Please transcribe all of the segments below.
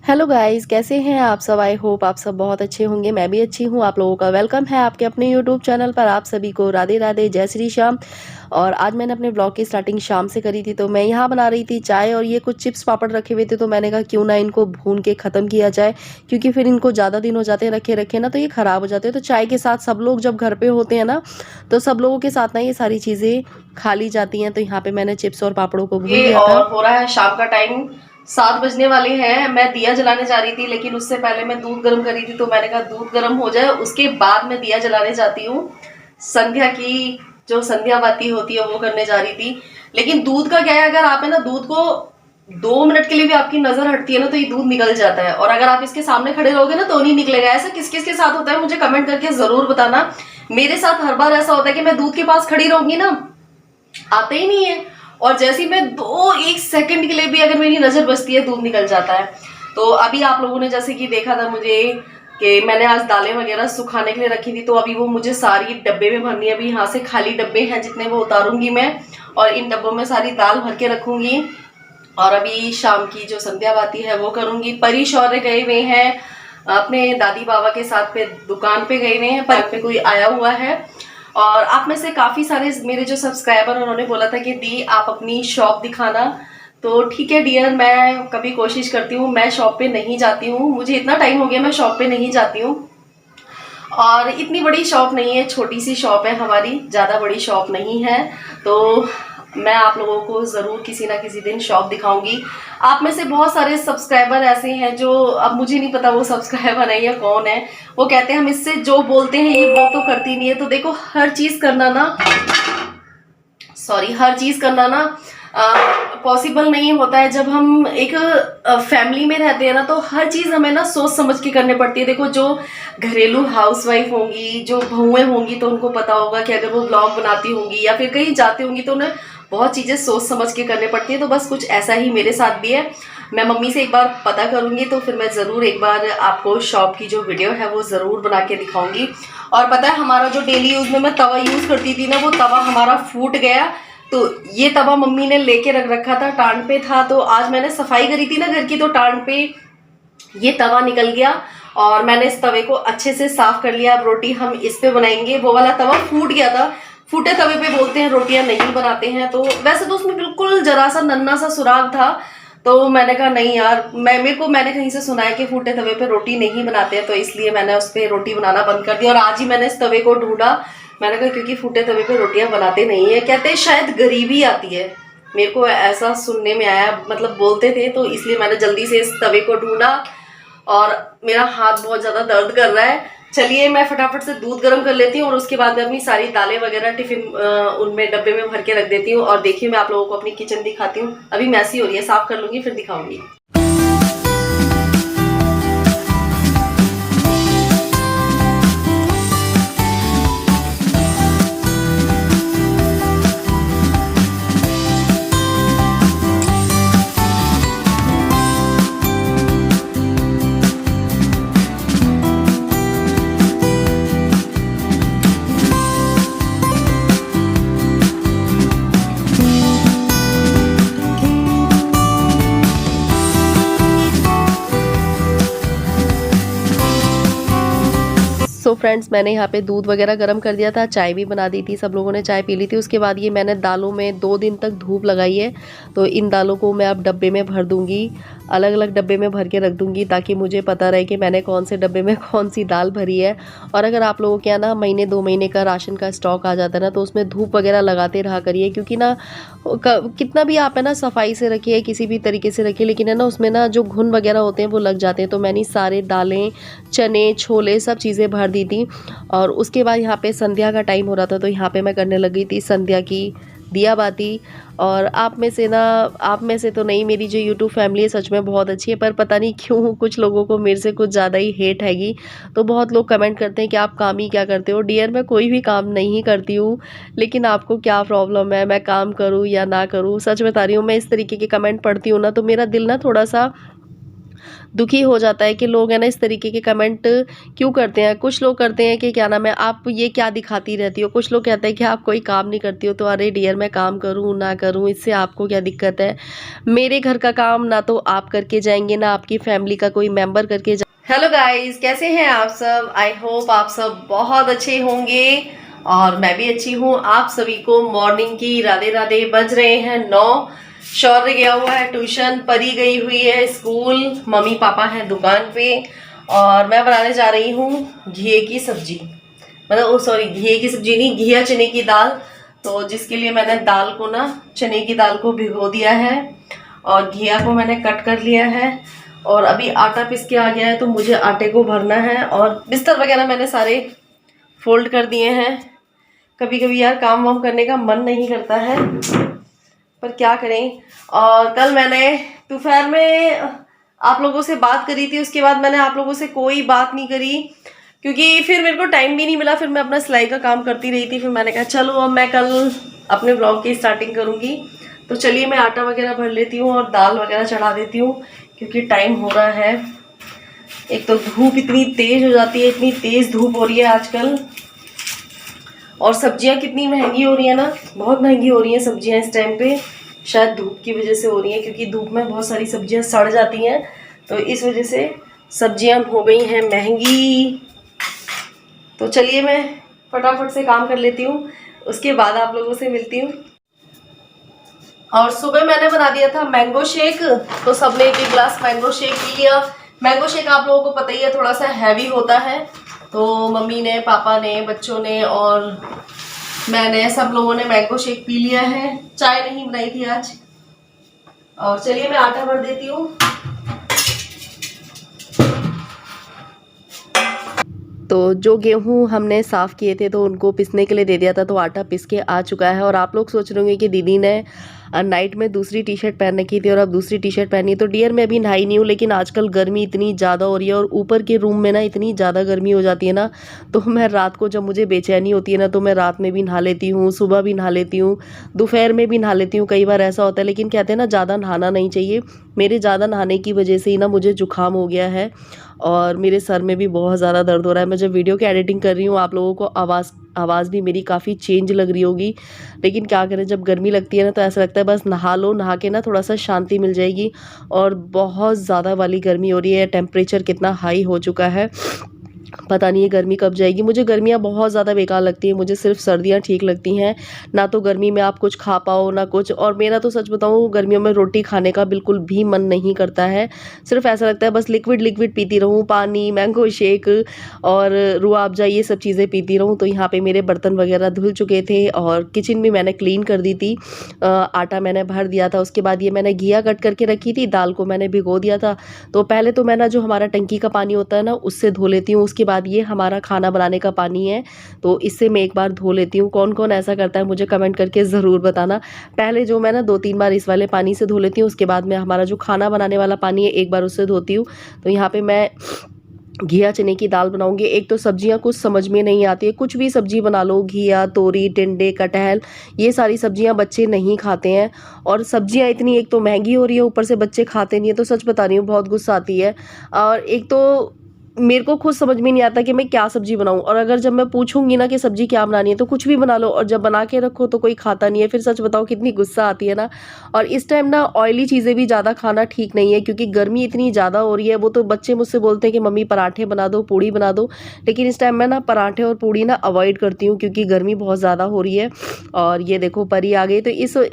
Hello guys, कैसे हैं आप सब। आई होप आप सब बहुत अच्छे होंगे। मैं भी अच्छी हूँ। आप लोगों का वेलकम है आपके अपने यूट्यूब चैनल पर। आप सभी को राधे राधे, जय श्री श्याम। और आज मैंने अपने ब्लॉग की स्टार्टिंग शाम से करी थी, तो मैं यहाँ बना रही थी चाय और ये कुछ चिप्स पापड़ रखे हुए थे, तो मैंने कहा क्यों ना इनको भून के ख़त्म किया जाए, क्योंकि फिर इनको ज़्यादा दिन हो जाते हैं रखे रखे ना, तो ये ख़राब हो जाते हैं। तो चाय के साथ सब लोग जब घर पर होते हैं ना, तो सब लोगों के साथ ना ये सारी चीज़ें खा ली जाती हैं। तो यहाँ पर मैंने चिप्स और पापड़ों को भून लिया था। और हो रहा है शाम का टाइम, 7 बजने वाले हैं। मैं दिया जलाने जा रही थी, लेकिन उससे पहले मैं दूध गर्म करी थी, तो मैंने कहा दूध गर्म हो जाए उसके बाद मैं दिया जलाने जाती हूँ। संध्या की जो संध्या बाती होती है वो करने जा रही थी। लेकिन दूध का क्या है, अगर आप है ना दूध को 2 मिनट के लिए भी आपकी नजर हटती है ना, तो ये दूध निकल जाता है। और अगर आप इसके सामने खड़े रहोगे ना तो नहीं निकलेगा। ऐसा किस किस के साथ होता है मुझे कमेंट करके जरूर बताना। मेरे साथ हर बार ऐसा होता है कि मैं दूध के पास खड़ी रहूंगी ना, आते ही नहीं है। और जैसे ही मैं 1 सेकंड के लिए भी अगर मेरी नजर बसती है, दूध निकल जाता है। तो अभी आप लोगों ने जैसे कि देखा था मुझे कि मैंने आज दालें वगैरह सुखाने के लिए रखी थी, तो अभी वो मुझे सारी डब्बे में भरनी है। अभी यहाँ से खाली डब्बे हैं जितने वो उतारूंगी मैं, और इन डब्बों में सारी दाल भर के रखूंगी। और अभी शाम की जो संध्या बाती है वो करूंगी। परी शौर्य गए हुए हैं अपने दादी बाबा के साथ पे, दुकान पे गए हुए हैं। पर पे कोई आया हुआ है। और आप में से काफ़ी सारे मेरे जो सब्सक्राइबर, उन्होंने बोला था कि दी आप अपनी शॉप दिखाना। तो ठीक है डियर, मैं कभी कोशिश करती हूँ। मैं शॉप पे नहीं जाती हूँ, मुझे इतना टाइम हो गया मैं शॉप पे नहीं जाती हूँ। और इतनी बड़ी शॉप नहीं है, छोटी सी शॉप है हमारी, ज़्यादा बड़ी शॉप नहीं है। तो मैं आप लोगों को ज़रूर किसी ना किसी दिन शॉप दिखाऊंगी। आप में से बहुत सारे सब्सक्राइबर ऐसे हैं जो, अब मुझे नहीं पता वो सब्सक्राइबर है या कौन है, वो कहते हैं हम इससे जो बोलते हैं ये वो तो करती नहीं है। तो देखो हर चीज़ करना ना, हर चीज़ करना ना पॉसिबल नहीं होता है। जब हम एक फैमिली में रहते हैं ना, तो हर चीज़ हमें ना सोच समझ के करनी पड़ती है। देखो जो घरेलू हाउसवाइफ होंगी, जो बहुएं होंगी, तो उनको पता होगा कि अगर वो ब्लॉग बनाती होंगी या फिर कहीं जाती होंगी तो उन्हें बहुत चीज़ें सोच समझ के करनी पड़ती है। तो बस कुछ ऐसा ही मेरे साथ भी है। मैं मम्मी से एक बार पता करूंगी, तो फिर मैं ज़रूर एक बार आपको शॉप की जो वीडियो है वो ज़रूर बना के दिखाऊंगी। और पता है हमारा जो डेली यूज़ में मैं तवा यूज़ करती थी ना, वो तवा हमारा फूट गया। तो ये तवा मम्मी ने लेके रख रखा था, टांड पे था। तो आज मैंने सफाई करी थी ना घर की, तो टांड पे ये तवा निकल गया और मैंने इस तवे को अच्छे से साफ कर लिया। अब रोटी हम इस पे बनाएंगे। वो वाला तवा फूट गया था। फूटे तवे पे बोलते हैं रोटियां नहीं बनाते हैं। तो वैसे तो उसमें बिल्कुल जरा सा नन्ना सा सुराग था। तो मैंने कहा नहीं यार, मैंने कहीं से सुना है कि फूटे तवे पे रोटी नहीं बनाते हैं, तो इसलिए मैंने उस पर रोटी बनाना बंद कर दिया। और आज ही मैंने इस तवे को ढूंढा। मैंने कहा क्योंकि फूटे तवे पे रोटियां बनाते नहीं है, कहते हैं शायद गरीबी आती है। मेरे को ऐसा सुनने में आया, मतलब बोलते थे, तो इसलिए मैंने जल्दी से इस तवे को ढूंढा। और मेरा हाथ बहुत ज़्यादा दर्द कर रहा है। चलिए मैं फटाफट से दूध गर्म कर लेती हूँ और उसके बाद मैं अपनी सारी दालें वगैरह टिफिन उनमें डब्बे में भर के रख देती हूँ। और देखिए मैं आप लोगों को अपनी किचन दिखाती हूँ। अभी मैसी हो रही है, साफ कर लूँगी फिर दिखाऊंगी। सो फ्रेंड्स, मैंने यहाँ पे दूध वगैरह गर्म कर दिया था, चाय भी बना दी थी, सब लोगों ने चाय पी ली थी। उसके बाद ये मैंने दालों में 2 दिन तक धूप लगाई है। तो इन दालों को मैं अब डब्बे में भर दूंगी, अलग अलग डब्बे में भर के रख दूंगी, ताकि मुझे पता रहे कि मैंने कौन से डब्बे में कौन सी दाल भरी है। और अगर आप लोगों के यहाँ ना महीने 2 महीने का राशन का स्टॉक आ जाता है ना, तो उसमें धूप वगैरह लगाते रहा करिए, क्योंकि ना कितना भी आप है ना सफाई से रखिए, किसी भी तरीके से रखिए, लेकिन है ना उसमें ना जो घुन वगैरह होते हैं वो लग जाते हैं। तो मैंने सारे दालें, चने, छोले सब चीज़ें भर दी थी। और उसके बाद यहाँ पे संध्या का टाइम हो रहा था, तो यहाँ पे मैं करने लगी थी संध्या की दिया बाती। और आप में से तो नहीं, मेरी जो यूट्यूब फैमिली है सच में बहुत अच्छी है, पर पता नहीं क्यों कुछ लोगों को मेरे से कुछ ज़्यादा ही हेट हैगी। तो बहुत लोग कमेंट करते हैं कि आप काम ही क्या करते हो। डियर, मैं कोई भी काम नहीं करती हूँ, लेकिन आपको क्या प्रॉब्लम है मैं काम करूँ या ना करूँ। सच बता रही हूँ, मैं इस तरीके के कमेंट पढ़ती हूँ ना, तो मेरा दिल ना थोड़ा सा दुखी हो जाता है कि लोग है ना इस तरीके के कमेंट क्यों करते हैं। कुछ लोग करते हैं कि क्या नाम है, आप ये क्या दिखाती रहती हो। कुछ लोग कहते हैं कि आप कोई काम नहीं करती हो। तो अरे डियर, मैं काम करूँ ना करूँ, इससे आपको क्या दिक्कत है। मेरे घर का काम ना तो आप करके जाएंगे, ना आपकी फैमिली का कोई मेंबर करके। हेलो गाइस, कैसे हैं आप सब। आई होप आप सब बहुत अच्छे होंगे और मैं भी अच्छी हूँ। आप सभी को मॉर्निंग की राधे राधे। बज रहे हैं 9। शौर्य गया हुआ है ट्यूशन, परी गई हुई है स्कूल, मम्मी पापा हैं दुकान पे और मैं बनाने जा रही हूँ घिए की सब्जी। मतलब सॉरी, घिए की सब्जी नहीं, घिया चने की दाल। तो जिसके लिए मैंने दाल को ना, चने की दाल को भिगो दिया है और घिया को मैंने कट कर लिया है और अभी आटा पिस के आ गया है। तो मुझे आटे को भरना है और बिस्तर वगैरह मैंने सारे फोल्ड कर दिए हैं। कभी कभी यार काम वाम करने का मन नहीं करता है, पर क्या करें। और कल मैंने दोपहर में आप लोगों से बात करी थी, उसके बाद मैंने आप लोगों से कोई बात नहीं करी क्योंकि फिर मेरे को टाइम भी नहीं मिला। फिर मैं अपना सिलाई का काम करती रही थी। फिर मैंने कहा चलो अब मैं कल अपने ब्लॉग की स्टार्टिंग करूँगी। तो चलिए मैं आटा वगैरह भर लेती हूँ और दाल वगैरह चढ़ा देती हूँ क्योंकि टाइम हो रहा है। एक तो धूप इतनी तेज हो जाती है, इतनी तेज धूप हो रही है आजकल। और सब्जियां कितनी महंगी हो रही है ना, बहुत महंगी हो रही हैं सब्जियां इस टाइम पे। शायद धूप की वजह से हो रही हैं क्योंकि धूप में बहुत सारी सब्जियां सड़ जाती हैं, तो इस वजह से सब्जियां हो गई हैं महंगी। तो चलिए मैं फटाफट से काम कर लेती हूँ, उसके बाद आप लोगों से मिलती हूँ। और सुबह मैंने बना दिया था मैंगो शेक, तो सबने एक एक गिलास मैंगो शेक पी लिया। मैंगो शेक आप लोगों को पता ही है थोड़ा सा हैवी होता है, तो मम्मी ने, पापा ने, बच्चों ने और मैंने, सब लोगों ने मैंगो शेक पी लिया है। चाय नहीं बनाई थी आज। और चलिए मैं आटा भर देती हूँ। तो जो गेहूँ हमने साफ़ किए थे तो उनको पिसने के लिए दे दिया था, तो आटा पिस के आ चुका है। और आप लोग सोच रहे होंगे कि दीदी ने नाइट में दूसरी टी शर्ट पहन रखी थी और अब दूसरी टी शर्ट पहनी है। तो डियर मैं अभी नहाई नहीं हूँ, लेकिन आजकल गर्मी इतनी ज़्यादा हो रही है और ऊपर के रूम में ना इतनी ज़्यादा गर्मी हो जाती है ना, तो मैं रात को जब मुझे बेचैनी होती है ना, तो मैं रात में भी नहा लेती हूँ, सुबह भी नहा लेती हूँ, दोपहर में भी नहा लेती हूँ। कई बार ऐसा होता है, लेकिन कहते हैं ना ज़्यादा नहाना नहीं चाहिए। मेरे ज़्यादा नहाने की वजह से ही ना मुझे जुकाम हो गया है और मेरे सर में भी बहुत ज़्यादा दर्द हो रहा है। मैं जब वीडियो की एडिटिंग कर रही हूँ, आप लोगों को आवाज़ भी मेरी काफ़ी चेंज लग रही होगी, लेकिन क्या करें, जब गर्मी लगती है ना तो ऐसा लगता है बस नहा लो, नहा के ना थोड़ा सा शांति मिल जाएगी। और बहुत ज़्यादा वाली गर्मी हो रही है, टेम्परेचर कितना हाई हो चुका है, पता नहीं ये गर्मी कब जाएगी। मुझे गर्मियाँ बहुत ज़्यादा बेकार लगती हैं, मुझे सिर्फ सर्दियाँ ठीक लगती हैं। ना तो गर्मी में आप कुछ खा पाओ ना कुछ। और मेरा तो सच बताऊँ, गर्मियों में रोटी खाने का बिल्कुल भी मन नहीं करता है। सिर्फ ऐसा लगता है बस लिक्विड लिक्विड पीती रहूँ, पानी, मैंगो शेक और रूह अफ़ज़ा, ये सब चीज़ें पीती रहूँ। तो यहाँ पे मेरे बर्तन वगैरह धुल चुके थे और किचन भी मैंने क्लीन कर दी थी। आटा मैंने भर दिया था। उसके बाद ये मैंने घिया कट करके रखी थी, दाल को मैंने भिगो दिया था। तो पहले तो मैं ना, जो हमारा टंकी का पानी होता है ना, उससे धो लेती हूँ। उसके बाद ये हमारा खाना बनाने का पानी है, तो इससे मैं एक बार धो लेती हूँ। कौन कौन ऐसा करता है मुझे कमेंट करके ज़रूर बताना। पहले जो मैं ना 2-3 बार इस वाले पानी से धो लेती हूँ, उसके बाद मैं हमारा जो खाना बनाने वाला पानी है एक बार उससे धोती हूँ। तो यहाँ पे मैं घिया चने की दाल बनाऊंगी। एक तो सब्जियां कुछ समझ में नहीं आती है, कुछ भी सब्जी बना लो, घिया, तोरी, टिंडे, कटहल, ये सारी सब्जियां बच्चे नहीं खाते हैं। और सब्जियां इतनी एक तो महंगी हो रही है, ऊपर से बच्चे खाते नहीं है। तो सच बता रही हूँ, बहुत गुस्सा आती है। और एक तो मेरे को खुद समझ में नहीं आता कि मैं क्या सब्जी बनाऊं। और अगर जब मैं पूछूंगी ना कि सब्जी क्या बनानी है, तो कुछ भी बना लो, और जब बना के रखो तो कोई खाता नहीं है। फिर सच बताओ कितनी गुस्सा आती है ना। और इस टाइम ना ऑयली चीज़ें भी ज़्यादा खाना ठीक नहीं है, क्योंकि गर्मी इतनी ज़्यादा हो रही है। वो तो बच्चे मुझसे बोलते हैं कि मम्मी पराठे बना दो, पूड़ी बना दो, लेकिन इस टाइम मैं ना पराठे और पूड़ी ना अवॉइड करती हूँ क्योंकि गर्मी बहुत ज़्यादा हो रही है। और ये देखो परी आ गई। तो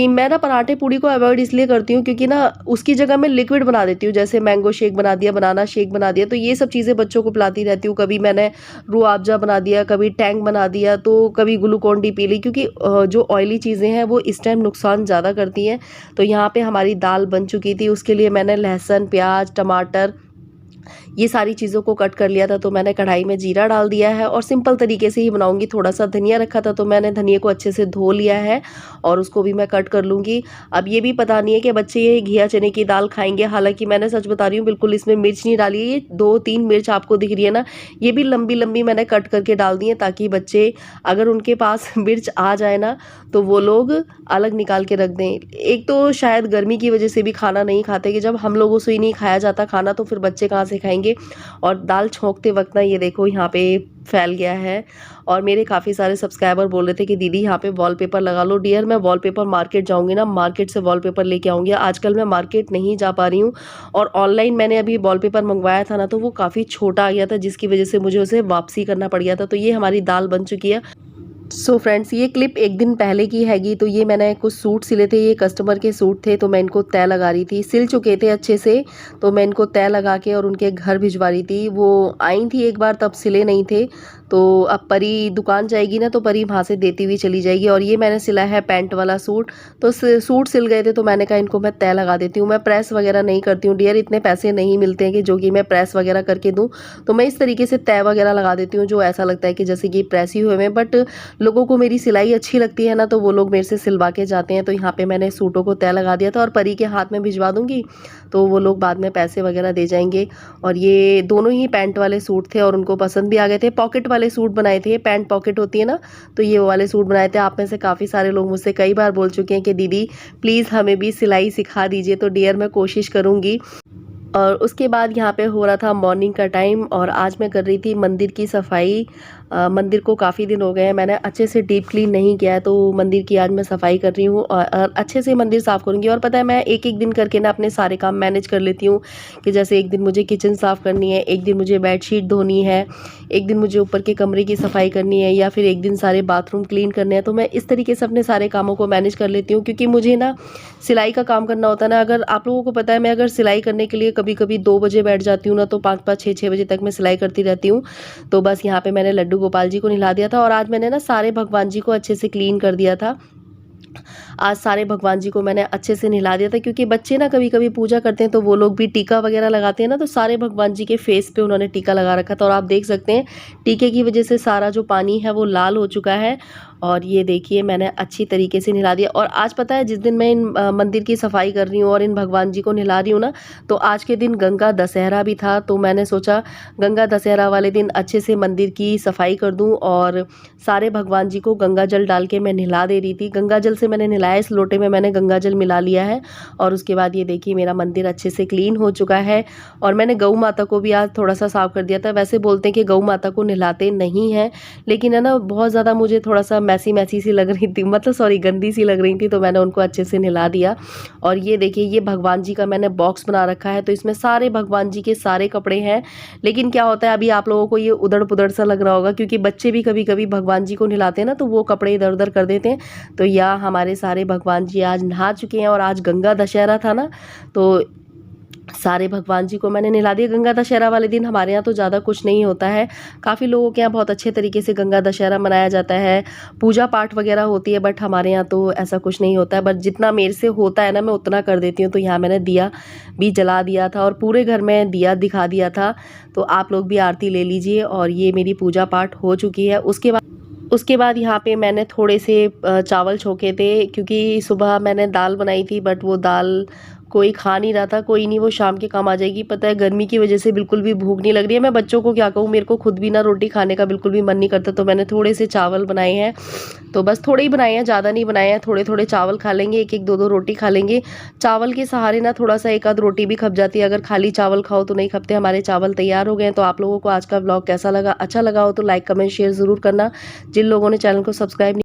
मैं ना पराठे पूड़ी को अवॉइड इसलिए करती हूँ क्योंकि ना उसकी जगह मैं लिक्विड बना देती हूँ, जैसे मैंगो शेक बना दिया, बनाना शेक बना दिया। तो ये सब चीज़ें बच्चों को पिलाती रहती हूँ। कभी मैंने रूह अफ़ज़ा बना दिया, कभी टैंग बना दिया, तो कभी ग्लूकोन डी पी ली, क्योंकि जो ऑयली चीज़ें हैं वो इस टाइम नुकसान ज़्यादा करती हैं। तो यहाँ पे हमारी दाल बन चुकी थी, उसके लिए मैंने लहसुन, प्याज, टमाटर, ये सारी चीज़ों को कट कर लिया था। तो मैंने कढ़ाई में जीरा डाल दिया है और सिंपल तरीके से ही बनाऊंगी। थोड़ा सा धनिया रखा था तो मैंने धनिया को अच्छे से धो लिया है और उसको भी मैं कट कर लूँगी। अब ये भी पता नहीं है कि बच्चे ये घिया चने की दाल खाएंगे, हालांकि मैंने सच बता रही हूँ बिल्कुल इसमें मिर्च नहीं डाली है। ये 2-3 मिर्च आपको दिख रही है ना, ये भी लंबी लंबी मैंने कट करके डाल दी है, ताकि बच्चे अगर उनके पास मिर्च आ जाए ना तो वो लोग अलग निकाल के रख दें। एक तो शायद गर्मी की वजह से भी खाना नहीं खाते, कि जब हम लोगों से ही नहीं खाया जाता खाना तो फिर बच्चे कहाँ से खाएंगे। और दाल छोंकते वक्त ना ये देखो यहाँ पे फैल गया है। और मेरे काफ़ी सारे सब्सक्राइबर बोल रहे थे कि दीदी यहाँ पे वॉलपेपर लगा लो। डियर, मैं वॉलपेपर मार्केट जाऊँगी ना, मार्केट से वॉलपेपर लेके आऊँगी। आजकल मैं मार्केट नहीं जा पा रही हूँ और ऑनलाइन मैंने अभी वॉलपेपर मंगवाया था ना तो वो काफ़ी छोटा आ गया था, जिसकी वजह से मुझे उसे वापसी करना पड़ गया था। तो ये हमारी दाल बन चुकी है। सो फ्रेंड्स, ये क्लिप एक दिन पहले की हैगी। तो ये मैंने कुछ सूट सिले थे, ये कस्टमर के सूट थे, तो मैं इनको तय लगा रही थी। सिल चुके थे अच्छे से, तो मैं इनको तय लगा के और उनके घर भिजवा रही थी। वो आई थी एक बार, तब सिले नहीं थे। तो अब परी दुकान जाएगी ना तो परी वहाँ से देती हुई चली जाएगी। और ये मैंने सिला है पैंट वाला सूट। तो सूट सिल गए थे तो मैंने कहा इनको मैं तय लगा देती हूँ। मैं प्रेस वगैरह नहीं करती हूँ डियर, इतने पैसे नहीं मिलते हैं कि जो कि मैं प्रेस वगैरह करके दूँ। तो मैं इस तरीके से तय वगैरह लगा देती हूँ, जो ऐसा लगता है कि जैसे कि प्रेस ही हुए हैं। बट लोगों को मेरी सिलाई अच्छी लगती है ना, तो वो लोग मेरे से सिलवा के जाते हैं। तो यहाँ पे मैंने सूटों को तय लगा दिया था और परी के हाथ में भिजवा दूंगी, तो वो लोग बाद में पैसे वगैरह दे जाएंगे। और ये दोनों ही पैंट वाले सूट थे और उनको पसंद भी आ गए थे। पॉकेट वाले सूट बनाए थे, पैंट पॉकेट होती है ना, तो ये वो वाले सूट बनाए थे। आप में से काफ़ी सारे लोग मुझसे कई बार बोल चुके हैं कि दीदी प्लीज़ हमें भी सिलाई सिखा दीजिए। तो डियर, मैं कोशिश करूँगी। और उसके बाद यहाँ पे हो रहा था मॉर्निंग का टाइम और आज मैं कर रही थी मंदिर की सफाई। मंदिर को काफ़ी दिन हो गए हैं, मैंने अच्छे से डीप क्लीन नहीं किया है, तो मंदिर की आज मैं सफाई कर रही हूँ और अच्छे से मंदिर साफ़ करूँगी। और पता है, मैं एक एक दिन करके ना अपने सारे काम मैनेज कर लेती हूँ, कि जैसे एक दिन मुझे किचन साफ़ करनी है, एक दिन मुझे बेडशीट धोनी है, एक दिन मुझे ऊपर के कमरे की सफाई करनी है, या फिर एक दिन सारे बाथरूम क्लीन करने हैं। तो मैं इस तरीके से अपने सारे कामों को मैनेज कर लेती हूँ, क्योंकि मुझे ना सिलाई का काम करना होता है ना। अगर आप लोगों को पता है, मैं अगर सिलाई करने के लिए कभी कभी 2 बजे बैठ जाती हूँ ना, तो 5-5, 6-6 बजे तक मैं सिलाई करती रहती हूँ। तो बस यहाँ पे मैंने लड्डू गोपाल जी को नहला दिया था और आज मैंने ना सारे भगवान जी को अच्छे से क्लीन कर दिया था। आज सारे भगवान जी को मैंने अच्छे से नहला दिया था, क्योंकि बच्चे ना कभी कभी पूजा करते हैं तो वो लोग भी टीका वगैरह लगाते हैं ना, तो सारे भगवान जी के फेस पे उन्होंने टीका लगा रखा था। और आप देख सकते हैं टीके की वजह से सारा जो पानी है वो लाल हो चुका है। और ये देखिए मैंने अच्छी तरीके से नहला दिया। और आज पता है, जिस दिन मैं इन मंदिर की सफाई कर रही हूँ और इन भगवान जी को नहला रही हूँ ना, तो आज के दिन गंगा दशहरा भी था। तो मैंने सोचा गंगा दशहरा वाले दिन अच्छे से मंदिर की सफाई कर दूँ और सारे भगवान जी को गंगा जल डाल के मैं नहला दे रही थी। गंगा जल से मैंने नहलाया, इस लोटे में मैंने गंगा जल मिला लिया है। और उसके बाद ये देखिए मेरा मंदिर अच्छे से क्लीन हो चुका है। और मैंने गौ माता को भी आज थोड़ा सा साफ कर दिया था। वैसे बोलते हैं कि गौ माता को नहलाते नहीं हैं, लेकिन है ना, बहुत ज़्यादा मुझे थोड़ा सा मैसी मैसी सी लग रही थी, मतलब सॉरी गंदी सी लग रही थी, तो मैंने उनको अच्छे से नहला दिया। और ये देखिए, ये भगवान जी का मैंने बॉक्स बना रखा है, तो इसमें सारे भगवान जी के सारे कपड़े हैं। लेकिन क्या होता है, अभी आप लोगों को ये उधड़ पुधड़ सा लग रहा होगा, क्योंकि बच्चे भी कभी कभी भगवान जी को नहलाते हैं ना, तो वो कपड़े इधर उधर कर देते हैं। तो यहाँ हमारे सारे भगवान जी आज नहा चुके हैं और आज गंगा दशहरा था ना, तो सारे भगवान जी को मैंने नहला दिया। गंगा दशहरा वाले दिन हमारे यहाँ तो ज़्यादा कुछ नहीं होता है। काफ़ी लोगों के यहाँ बहुत अच्छे तरीके से गंगा दशहरा मनाया जाता है, पूजा पाठ वगैरह होती है, बट हमारे यहाँ तो ऐसा कुछ नहीं होता है। बट जितना मेरे से होता है ना, मैं उतना कर देती हूँ। तो यहाँ मैंने दिया भी जला दिया था और पूरे घर में दिया दिखा दिया था। तो आप लोग भी आरती ले लीजिए। और ये मेरी पूजा पाठ हो चुकी है। उसके बाद यहाँ पे मैंने थोड़े से चावल छोके थे, क्योंकि सुबह मैंने दाल बनाई थी, बट वो दाल कोई खा नहीं रहा था। कोई नहीं, वो शाम के काम आ जाएगी। पता है, गर्मी की वजह से बिल्कुल भी भूख नहीं लग रही है। मैं बच्चों को क्या कहूँ, मेरे को खुद भी ना रोटी खाने का बिल्कुल भी मन नहीं करता। तो मैंने थोड़े से चावल बनाए हैं, तो बस थोड़े ही बनाए हैं, ज़्यादा नहीं बनाए हैं। थोड़े थोड़े चावल खा लेंगे, एक एक दो दो रोटी खा लेंगे। चावल के सहारे ना थोड़ा सा एक आध रोटी भी खप जाती है, अगर खाली चावल खाओ तो नहीं खपते। हमारे चावल तैयार हो गए हैं। तो आप लोगों को आज का ब्लॉग कैसा लगा, अच्छा लगा हो तो लाइक कमेंट शेयर ज़रूर करना। जिन लोगों ने चैनल को सब्सक्राइब